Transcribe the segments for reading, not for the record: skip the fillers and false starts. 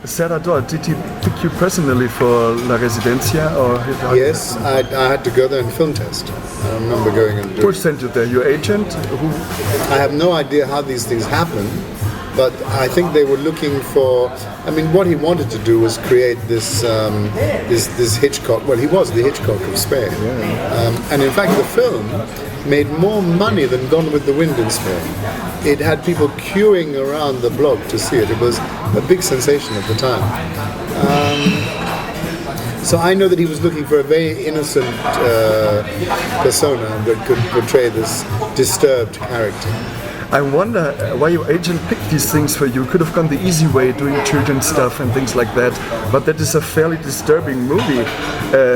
Serrador, did he pick you personally for La Residencia? Or yes, I had to go there and film test. I remember going and doing. Who sent you there? Your agent? Who? I have no idea how these things happen, but I think they were looking for. I mean, what he wanted to do was create this this Hitchcock. Well, he was the Hitchcock of Spain, and in fact, the film made more money than Gone with the Wind in Spain. It had people queuing around the block to see it. It was a big sensation at the time. So I know that he was looking for a very innocent persona that could portray this disturbed character. I wonder why your agent picked these things for you. Could have gone the easy way, doing children's stuff and things like that. But that is a fairly disturbing movie.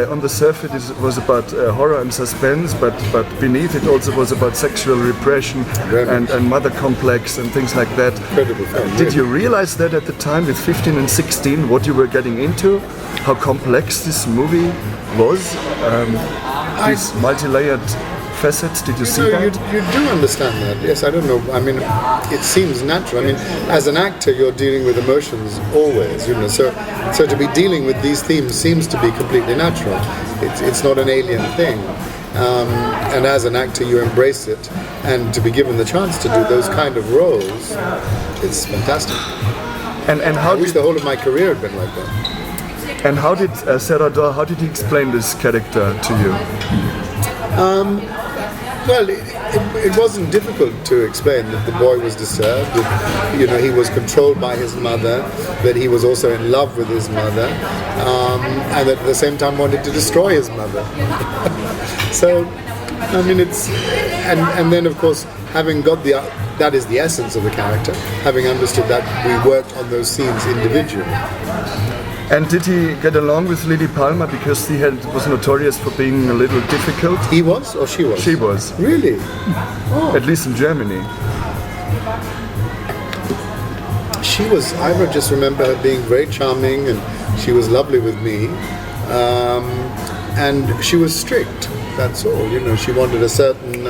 On the surface, it was about horror and suspense, but beneath it also was about sexual repression and mother complex and things like that. Incredible film. Did you realize that at the time, with 15 and 16, what you were getting into? How complex this movie was? These multi-layered facets, did you see that? You do understand that, yes. I don't know, I mean, it seems natural. I mean, as an actor, you're dealing with emotions always, you know, so to be dealing with these themes seems to be completely natural. It's not an alien thing. And as an actor, you embrace it, and to be given the chance to do those kind of roles, it's fantastic. And how I wish the whole of my career had been like that. And how did Serrador, how did he explain this character to you? Well, it wasn't difficult to explain that the boy was disturbed, that, you know, he was controlled by his mother, that he was also in love with his mother, and that at the same time wanted to destroy his mother. So, I mean, it's, and then of course, having got that is the essence of the character, having understood that we worked on those scenes individually. And did he get along with Lily Palmer, because he was notorious for being a little difficult? He was, or she was? She was. Really? Oh. At least in Germany. She was, I just remember her being very charming, and she was lovely with me. And she was strict, that's all. You know, she wanted a certain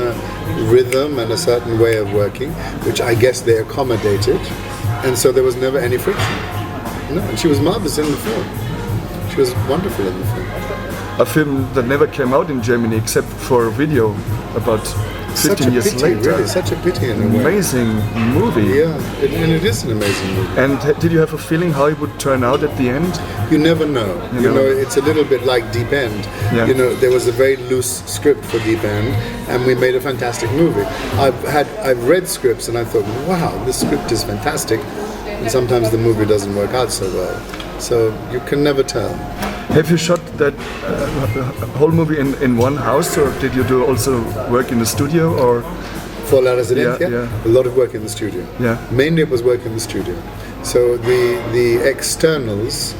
rhythm and a certain way of working, which I guess they accommodated. And so there was never any friction. No, and she was marvelous in the film. She was wonderful in the film. A film that never came out in Germany except for a video about 15 years later. Really, such a pity in a way. Amazing movie. Yeah, and it is an amazing movie. And did you have a feeling how it would turn out at the end? You never know. You know, it's a little bit like Deep End. Yeah. You know, there was a very loose script for Deep End, and we made a fantastic movie. I've read scripts and I thought, wow, this script is fantastic. And sometimes the movie doesn't work out so well. So you can never tell. Have you shot that whole movie in one house, or did you do also work in the studio? Or for La Residencia? Yeah. A lot of work in the studio. Yeah. Mainly it was work in the studio. So the externals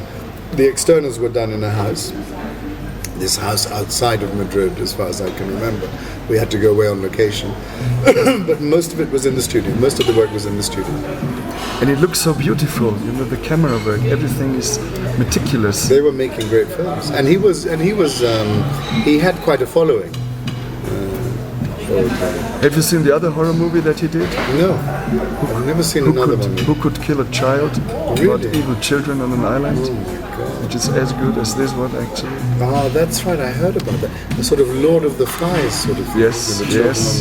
were done in a house. This house outside of Madrid, as far as I can remember. We had to go away on location. But most of it was in the studio. Most of the work was in the studio. And it looks so beautiful, you know, the camera work, everything is meticulous. They were making great films. And he had quite a following. Have you seen the other horror movie that he did? No, I've never seen another one. Who Could Kill a Child? Really? About evil children on an island. Oh my God. Which is as good as this one, actually. Oh, that's right, I heard about that. The sort of Lord of the Flies sort of thing. Yes.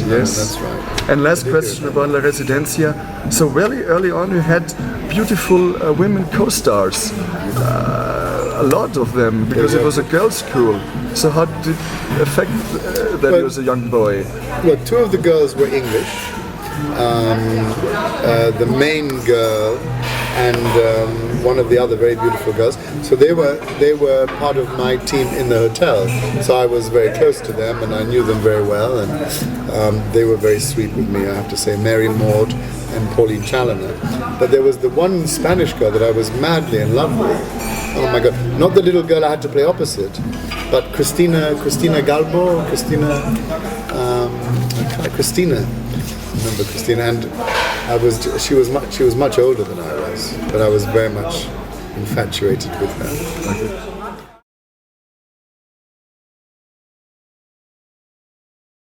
That's right. And last question about La Residencia. So very early on you had beautiful women co-stars. A lot of them, because it was a girls' school. So how did it affect that he was a young boy? Well, two of the girls were English. The main girl and one of the other very beautiful girls. So they were part of my team in the hotel. So I was very close to them, and I knew them very well, and they were very sweet with me, I have to say. Mary Maud and Pauline Challoner. But there was the one Spanish girl that I was madly in love with. Oh my God! Not the little girl I had to play opposite, but Cristina Galbo, Cristina. Remember Cristina? And she was much older than I was, but I was very much infatuated with her.